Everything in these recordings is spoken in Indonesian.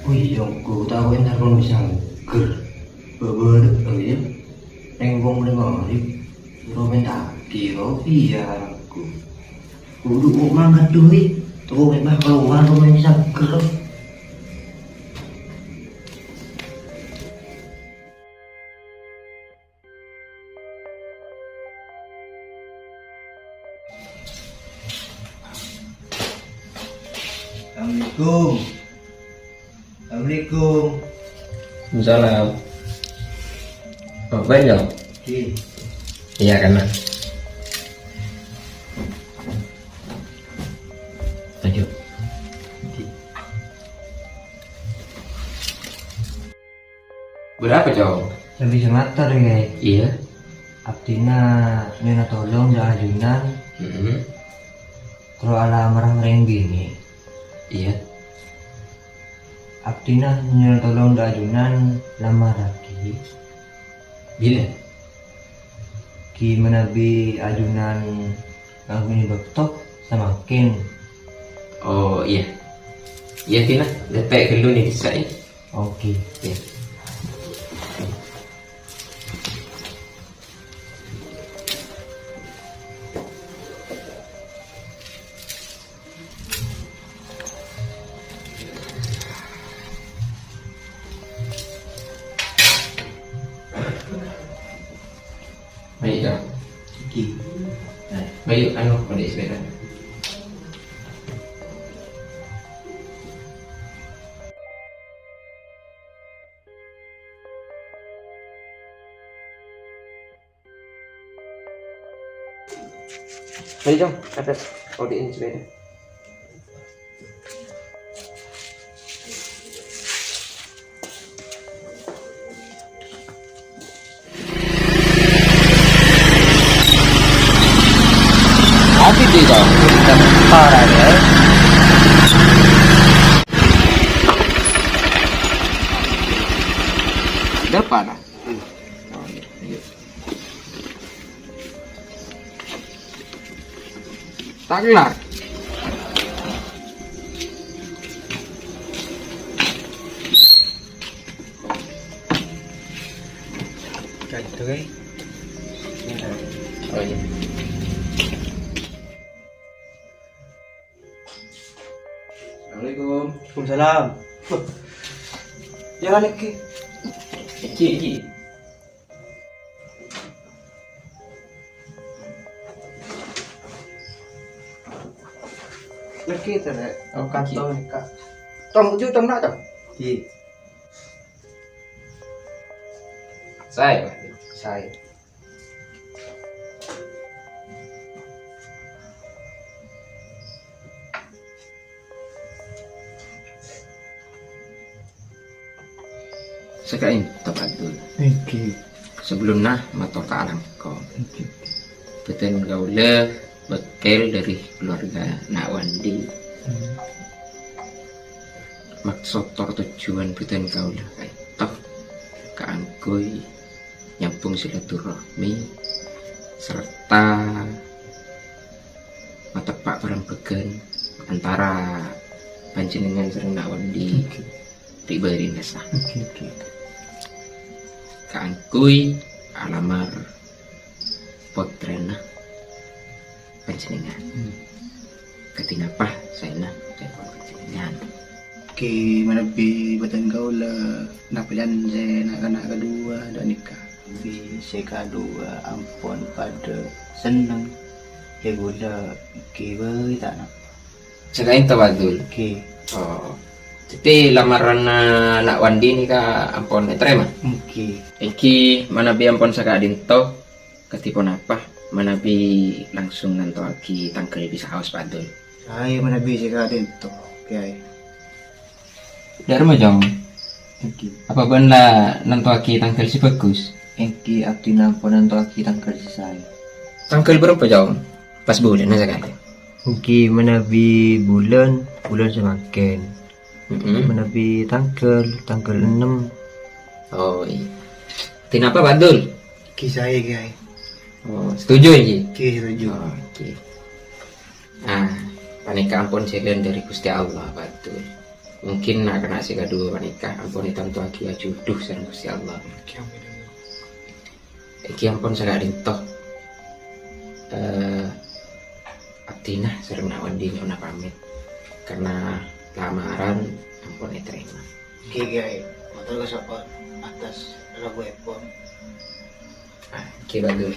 Wih, yang ku tahu entar kalau bisa ger bebedek lagi ya. Nengkong dengar Romen taki biar aku kudu mau mangkat duit tuh memang keluar Romen bisa ger. Assalamualaikum. Assalamualaikum. Misalnya banyak iya karena lanjut berapa cowok Lebih semeter ya. iya Abdina nena tolong dah ajunan kalau ala marah gini. iya Abdina nena tolong dah ajunan lama lagi. bila Ki menabi ajunan kang ini dokter semakin. oh iya iya Tina lepek dulu nih saya Oke. iya baik ya Oke. baik anu pada sepeda baik dong atas kodein sepeda Tapi tidak parah ya. Depan ah. Taklar. Kayak gitu guys. Oh iya. Assalamualaikum. Waalaikumsalam. Jalan lagi. Iki. Lagi tadi. Oh, Kantong nih kak. Tong uju tong nak tong. Iya. Saya. Saya. Sekain tepat dulu. Oke. Sebelumnya mato ke alam kau. Betul gaula bekel dari keluarga Nawandi. Maksud tor tujuan betul gaula toh keangkui nyambung silaturahmi serta matepak perempegan antara panjenengan sareng Nawandi pribadi nesa. Oke. Kaangkui alamar potrena panjenengan. Ketinapa saya telepon panjenengan. Oke, menepi batan kau lah napilan saya anak kedua dan nikah. Saya kedua ampun pada senang. Ya gula kiwe tak nak. Sekain tawadul. Oke. Oh. Jadi lamaran nak Wandi ni ka ampon terima. Oke. Iki manabi ampon saka dinto ketipon apa manabi langsung nanto aki tangkel bisa haus padul. Saya menepi saya kadento. Oke. Dharma jong. Oke. Apa benda nanto aki tangkel si bagus? Engki abdi nampun nanto aki tangkal si saya. Tangkel berapa jong? Pas bulan na sekali. Engki menepi bulan semakin. Menepi tanggal 6. Oh iya. Tinapa badul? Kisah guys. Oh, setuju ya? Kisah setuju. Oh, oke. Nah, panika ampun sekalian dari Gusti Allah betul. mungkin akan asik gaduh menikah ampun tantu aki jodoh sareng Gusti Allah. Iki ampun sakadin toh Abdina sareng Nawandi nyona pamit karena lamaran ampun diterima. Oke guys, matur kasapon atas lagu epon. Oke bagus.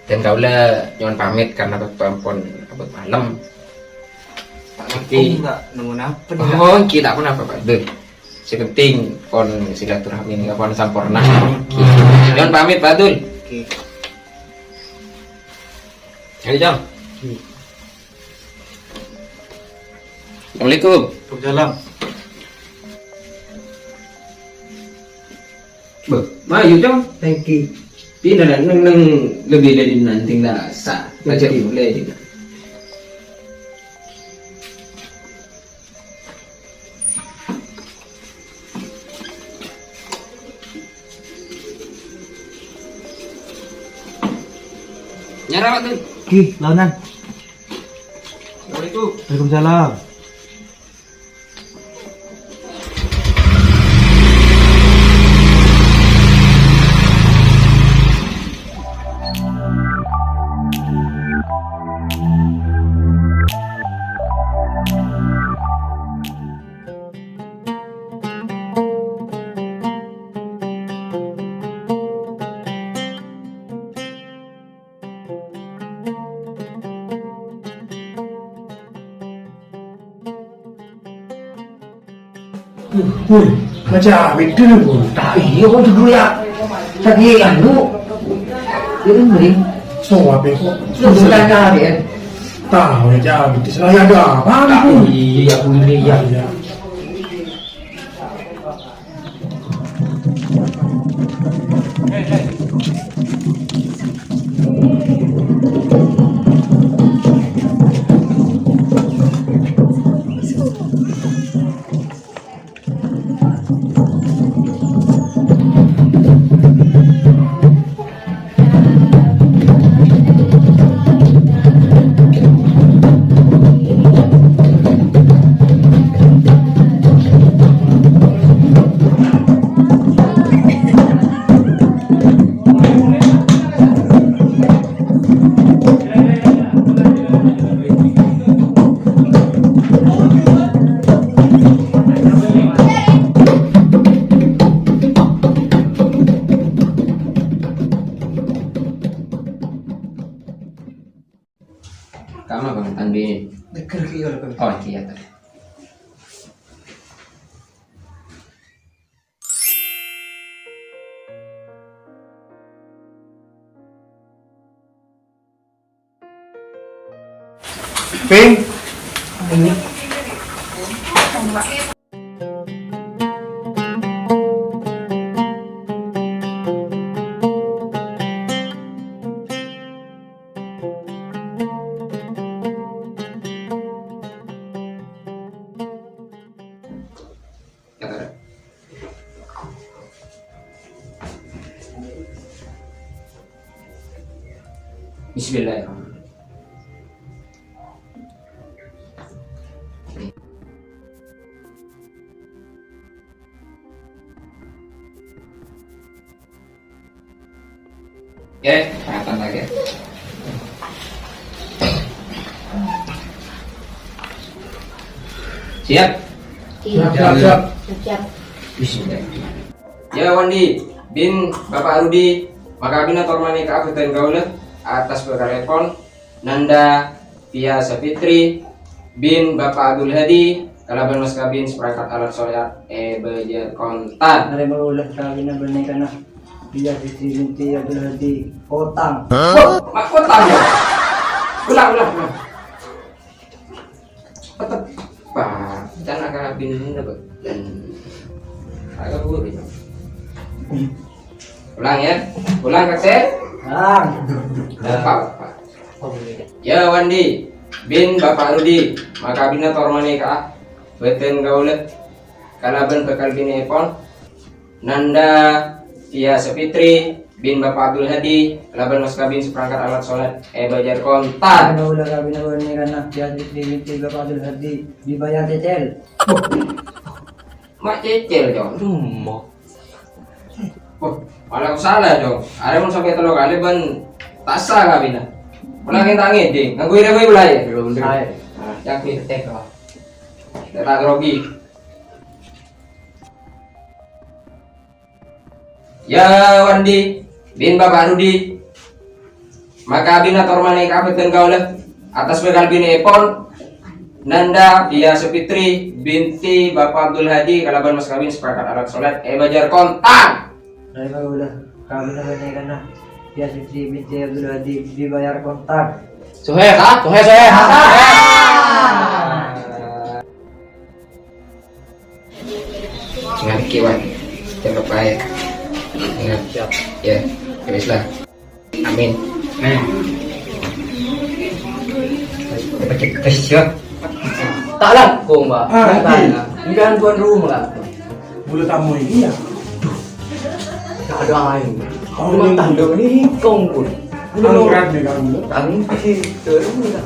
Dan kaulah nyuwun pamit karena ampun abot malam. Oke, enggak nemu apa nih? Oh, kita pun apa Pak? Duh. Si penting pon silaturahmi ini pon sampurna. Nyuwun pamit Pak Dul. Oke. Ayo Jam. Assalamualaikum. Waalaikumsalam. Beh, maju Jam. Thank you. Pina na nang lebih dari nanti dah sa. Baca boleh juga. Nyara Pak Dul. Oke, launan. Assalamualaikum. Waalaikumsalam. Woi, macam itu nih pun. Tak iya kok dulu ya. Tadi anu. Itu mending So apa kok? lu tanya dia. Tahu aja, itu saya ada apa pun. Iya, boleh ya. Ya. Kamu bang tandi. Deker ki kalau kan. Oh iya tadi. Ping, Ini Kata. Bismillahirrahmanirrahim. Oke, angkatan lagi. Siap? siap, siap, siap. Siap. Bismillah. Ya Wandi, bin Bapak Rudi, maka bina tormani ke Abutan Gaula atas telepon Nanda Tia Sapitri bin Bapak Abdul Hadi kalaban mas kabin seperangkat alat sholat bejer kontan. ada mengulah kali na bernai kana. Dia fitri binti Abdul Hadi Kotang. Mak kontan ya? Ulang. Tetap Pak, jangan kabin ini dapat dan agak buruk. Ulang ya, ulang kakek. Pak. Ya Wandi bin Bapak Rudi maka bina tormani ka beten gaulet kalaban bekal bini epon Nanda Tia Sapitri bin Bapak Abdul Hadi, laban Mas Kabin seperangkat alat sholat Bajar kontan. Kaulah kami karena Pia Fitri binti Bapak Abdul Hadi dibayar cecel. Mak cecil dong. Oh, malah aku salah dong. Ada mau sampai 3 kali ban tak sah kabin. Malah kita ngeding, nganggo ire kowe mulai. Nah, yakin tek kok. Kita grogi. Ya Wandi bin Bapak Rudi, maka bina tormane kabupaten Kauleh atas bekal bini Epon Nanda Pia Sepitri binti Bapak Abdul Hadi kalaban mas kawin sepakat alat sholat Bajar kontan. Dari kaulah kami karena Pia Fitri binti Abdul Hadi dibayar kontak. Sohe. Ingat kiwan, jangan lupa ya. Ingat, ya, lah. Amin. Pakai siap. Tak lah, kong mbak. Bukan tuan rumah. Bulu tamu ini ya. Tak ada air. Kau Rumah tangga ini kong pun. angkat nih kamu. Angin sih terus enggak.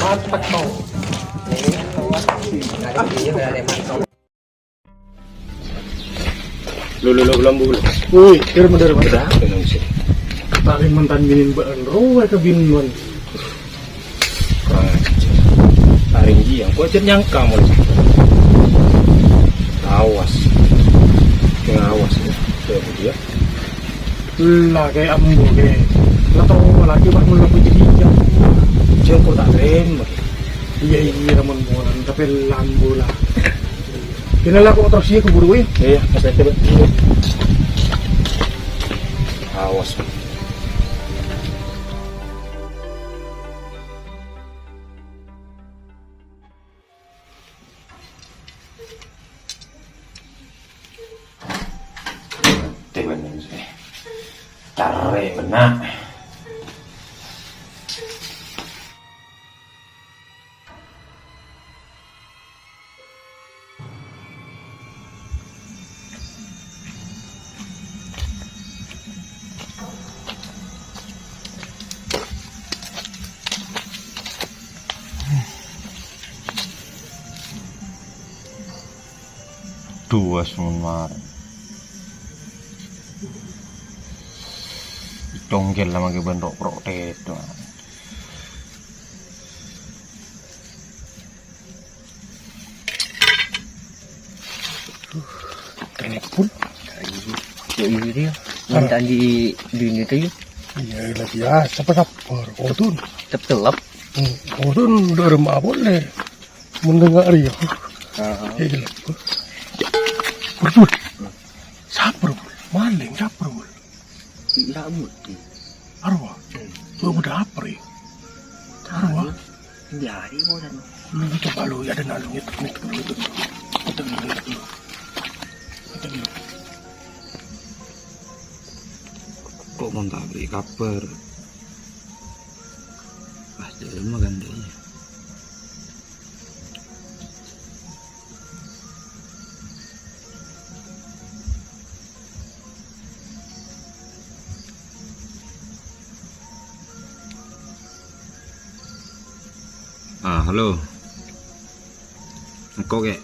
Mantap mau. Lu belum bulu. Woi, kira bener bener. Paling mantan binin baru ke binun. Taring yang kau nyangka mau. Awas. Awas ya. Tuh dia. Lah kayak ambo kayak. Lah tau lagi bak mulu jadi jam. Jengko tak rem. Iya namun bulan tapi lambu lah. Kinala ko terus iya keburu ya. Iya, mas coba. Awas. Temen saya. Care benak. Dua semua dongkel lama ke bentuk protes tuh telepon kayak ini dia mantan di dunia itu iya lah biasa penapar kau tuh tetap kau tuh udah remah boleh mendengar ya iya lah betul sabar maling sabar tidak mungkin arwah tuh udah apa ya arwah biari mau dan lu coba lu ya dan alung itu kok mau tak beri kabar pasti lemah gandanya. Halo. Engkau kek?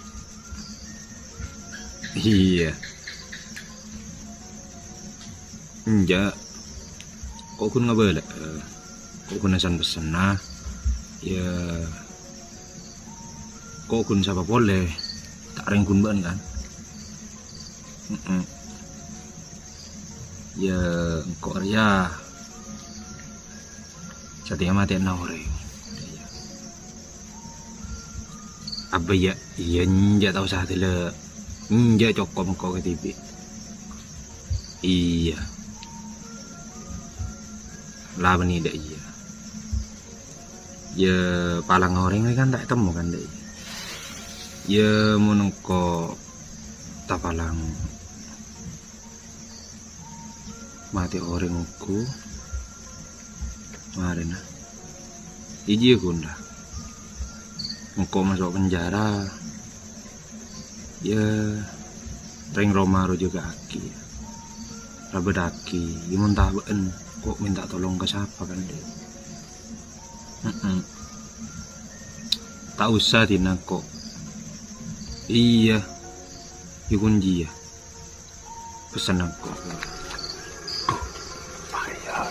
Iya. Enggak. Kok kun ngabala? Kok kun nasan pesan nah? Ya. Kok kun siapa boleh? Tak ring kun ban kan? Ya, engkau ya. Satya mati naure. Apa ya? Iya nja tahu saat le nja cokom kau ke TV. Iya. Lah bani dak iya. Ya palang orang kan tak temu kan dak. Ya menengko tapalang mati orang uku kemarin iji gunda engkau masuk penjara ya ring Roma juga aki rabedaki imun taben kok minta tolong ke siapa kan deh tak usah tina kok iya ikun jia pesan aku Bayar.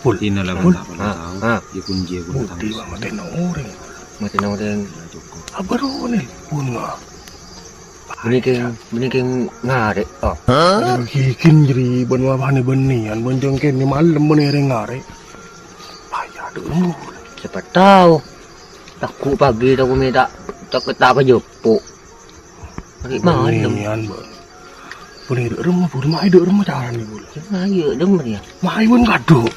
Pul. tina lah tak pernah tahu ikun jia ikun tahu Budi mati na orang. Mati na orang. cukup Abaro ni pun nga. Bening ngare. Oh. Hikin jadi benwa bani benian benjengken ni malam menering ngare. Bayar dulu. Siapa tahu. Takut pagi takut minta takut tak apa jepuk. Pagi malam. Benian ben. Beni dek rumah pun mai dek rumah cara ni bul. Ayo demen ya. Mai pun kado.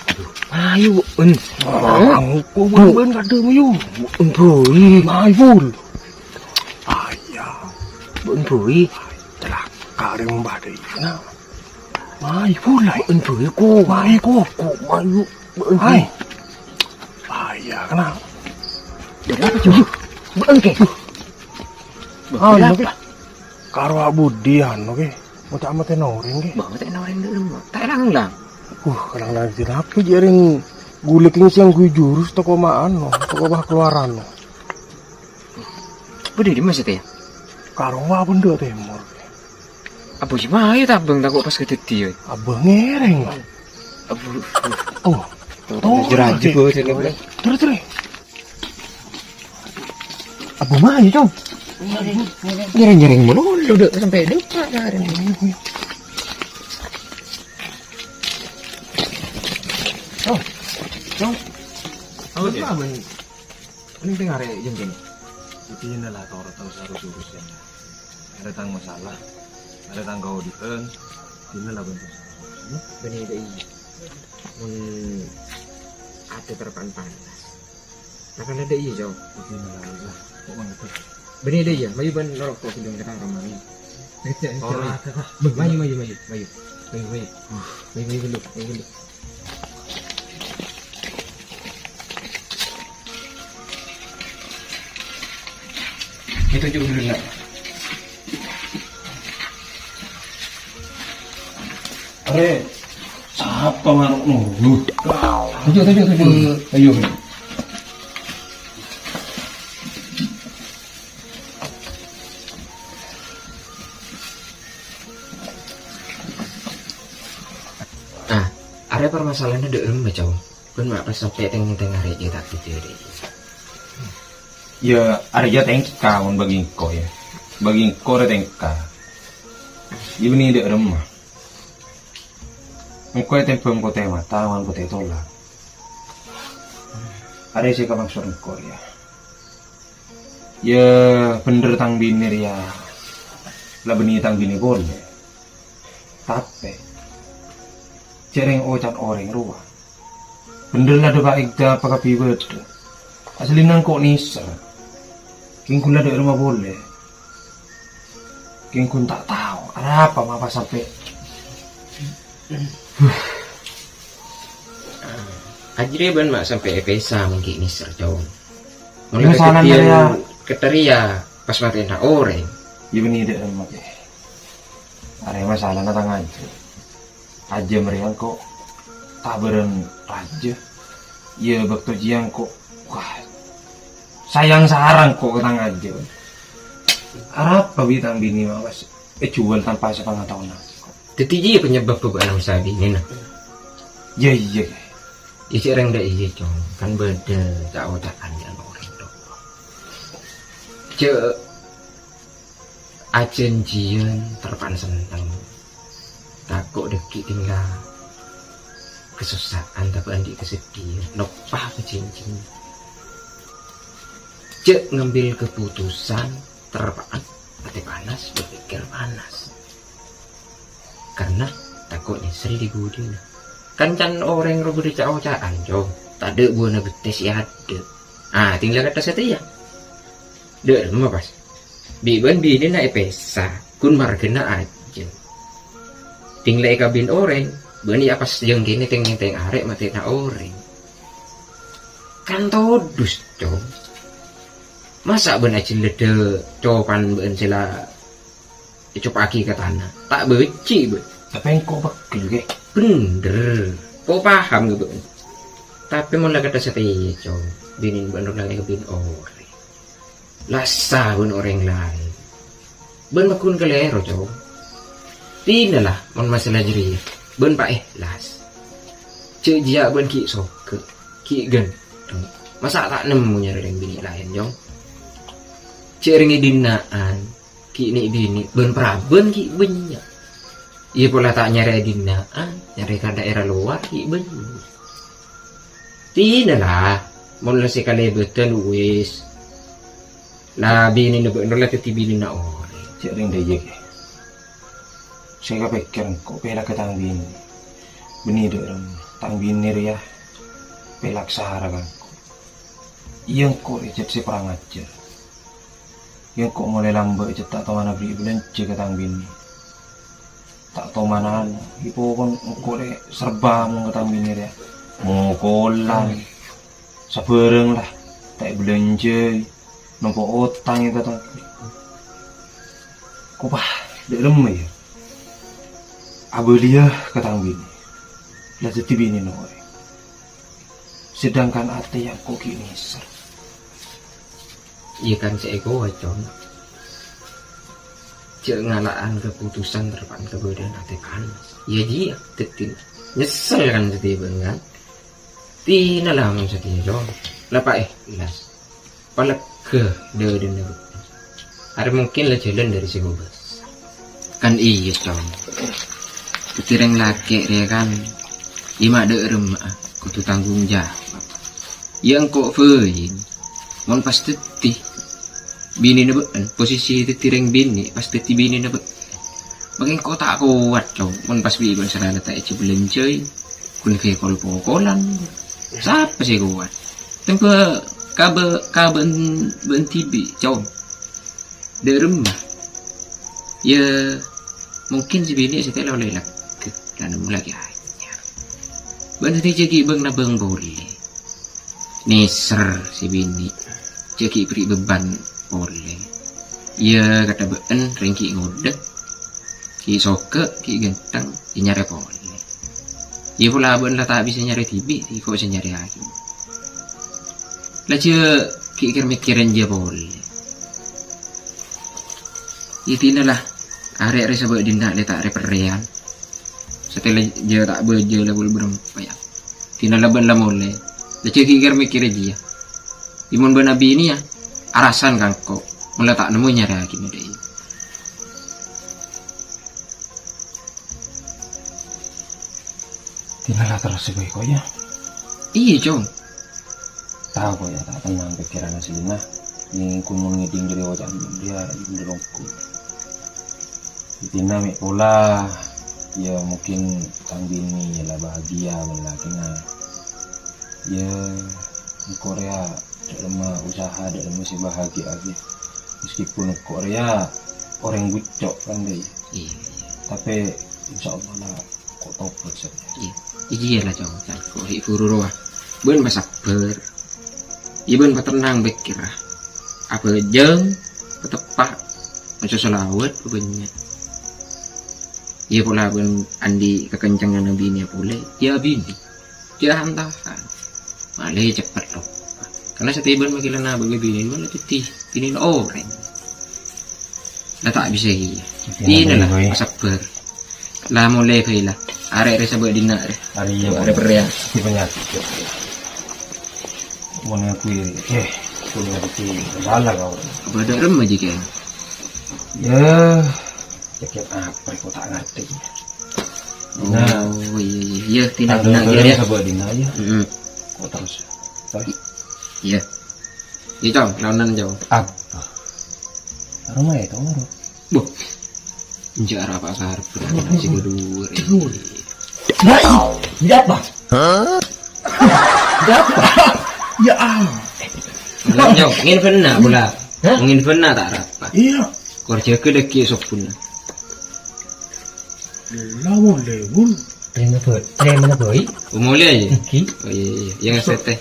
Ayo ben. Aku ben kado mayu. Bui. Mai pun. Ayah. Ben bui. Celaka dia membadai. Nah. Mai pun lah. Ben bui ku. Mai ku. Ayo. Ben bui. Hai. Ayah kenapa? Dah apa cuy? Ben ke. Oke. Karo abudian oke. Mau tak mati noring ke? Bawa tak orang dulu. Tak lang. Kadang lagi apa jaring guleking siang gue jurus toko maan no, toko bah keluaran no. Budi di mana teh? Karo wa benda temor. Apa sih mah ya tabang takut pas keteti. Abang ngereng. Abu. Oh. Jeraji bu sini. Terus. Abu mah itu. Nyering mulu udah sampai depan hari ini. oh dia Ini dengar ya jeng. ini lah kau tahu harus urusnya ada tang masalah ada tang kau di ini lah bentuk Benih deh. Ada terpan panas. Akan ada iya jauh. ini lah kok mangkep Benih deh ya. Mayu ban lorok kok hidung ketang ramai. Mayu. Mayu dulu. Itu juga dulu nak. are siapa maruk nunggu Tujuh. Ayo. Ada permasalahannya dek rumah jauh. Kan mak pas sampai teng hari aja tak gitu deh. ya ada aja tengka on bagi kau ya bagi kau ada tengka ini dek remah engkau yang tempem kau tema tawan kau tolak ada sih kau maksud engkau ya bener tang binir ya lah benih tang bini boleh tapi cereng ocat orang ruang bener lah ada baik dah pakai bibet asli nang kok nisa king kun ada rumah boleh king kun tak tahu ada apa mapa sampai Ajri ban mak sampai pesa mungkin ini serjauh. Ini masalah ya keteria pas mati nak orang. ya benih dek rumah ke ada masalah natang aja meriang kok tak beren raja ya bakto jiang kok wah sayang sarang kok ketang aja apa bitang bini mas jual tanpa sepengetahuan Teti penyebab beban usaha ini nah. iya iya Isi orang dah iya cong kan beda tak otakan dengan orang dong. Acen jian terpan senteng takut deki tinggal kesusahan tapi andi kesedihan nopah kecincin ngambil keputusan terpaan hati panas berpikir panas karena takutnya seri digudin kan orang rogo dicak-cakan jauh tak ada buana betes ya ada tinggal kata saya ya dek rumah pas biban bini naik pesa kun margena aja tinglai kabin orang bani apa yang gini teng arek mati na orang kan todus cong masa ben aja lede copan ben sila coba aki ke tanah tak beci ben Tapi kok begel ke? bener kok paham gitu tapi mau kata setia cong binin bener lagi bin orang lasa ben orang lain ben makun kelero cong tidak lah mon masalah jeri ben pak las cek dia ben ki soke ki gen masa tak nemu nyari yang bini lain jong cek ringi dinaan ki ni bini ben praben ki banyak iya pola tak nyari dinaan nyari ke daerah luar ki banyak tidak lah mon lasi kali betul wis lah bini na ben lah teti bini na ore Cek ring daya ke. Saya pikir kok pelak ke tang bini. Beni derem tang bini ya. Pelak sahara kan. Yang kok recet si perang aja. Yang kok mulai lambat cetak tahu mana beli bulan cek ke tang bini. Tak tahu mana ibu pun kok serba mau ke tang bini ya. Mau kolan. Sabareng lah. Tak belanja. Nampak utang itu tang. Kok bah derem ya. Abelia katang bini. Lah jadi bini noe. Sedangkan ate yang kok kini ser. iya kan seego wacon cek ngalaan keputusan terpan kebedan ate panas iya dia tetin nyesel kan setia kan tina lah mau setia dong lapa las palak ke de ada mungkin lah jalan dari si bebas kan iya cong ketireng laki dia kan lima de remah kutu tanggung jawab yang kok fein mon pasti ti bini na ben posisi titireng bini pasti ti bini na ben bageng ko tak kuat cong mon pas bi ban sarana ta eci belenjoy kun ke kol pokolan siapa sih kuat tempe kaben ben tibi cong de rumah ya mungkin si bini setelah oleh lak dan mulai aja ban jadi bang na bang boleh niser si bini ceki beri beban boleh iya kata ben ringki ngudek ki soke ki genteng ki nyari boleh iya pula ben lah tak bisa nyari tibi kok bisa nyari lagi lah ki mikirin dia boleh itina lah arek resa buat dindak dia tak reperian setelah dia tak beje lah boleh berempat ya tina lah ben lah boleh lah kikir mikir dia imun benabi ini ya arasan kan kok mulai tak nemu nyari lagi nih deh Tina lah terus sebaik kok ya. iya cong Tahu kok ya tak tenang pikiran Selina. Ini ku mau ngiding dari wajah dia ibu dorongku. Tina mek pola ya mungkin tang bini ya lah bahagia melakina. Ya Korea dalam usaha dalam masih bahagia aja meskipun Korea orang bucok kan deh iya tapi insya Allah lah kok tobat saja iya lah cong kok hi furu roh ben sabar iya ben tenang pikir apa jeng ketepak macam selawat banyak iya pula ben andi kekencangan bini boleh ya bini dia hantahan malah cepat loh karena setiap makin lama bagi bini malah titi bini orang lah tak bisa iya ini lah sabar lah mulai kaya lah arek resa buat dina hari ya arek perian di penyakit mau ngakui punya bukti salah kau apa ada rem aja kan ya cekap apa kau tak ngerti oh iya tidak ada ya sebuah dina ya kau terus iya iya cong launan jauh apa rumah itu orang buh menjar apa sahar berapa sih kedua Dapat. Hah? Dapat. Ya jauh ingin pernah pula ingin pernah tak apa Iya. kerja ke deki sopun Lawan lewul. Terima boy. Umulnya aja. Iki. Oh iya, yang seteh.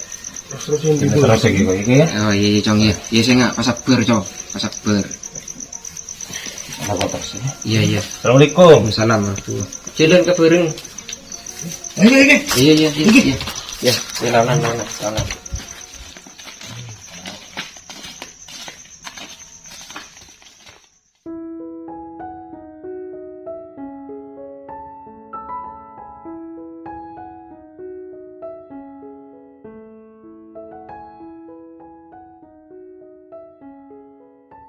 Terus yang di Terus gitu iki ya. Oh iya, cong ya. Iya saya nggak pasak ber, cong. Pasak ber. Apa terus ya? Iya iya. Assalamualaikum. Waalaikumsalam warahmatullahi. Jalan ke bareng. Ayo. Iya iya iya. Iya. Ya, lawan.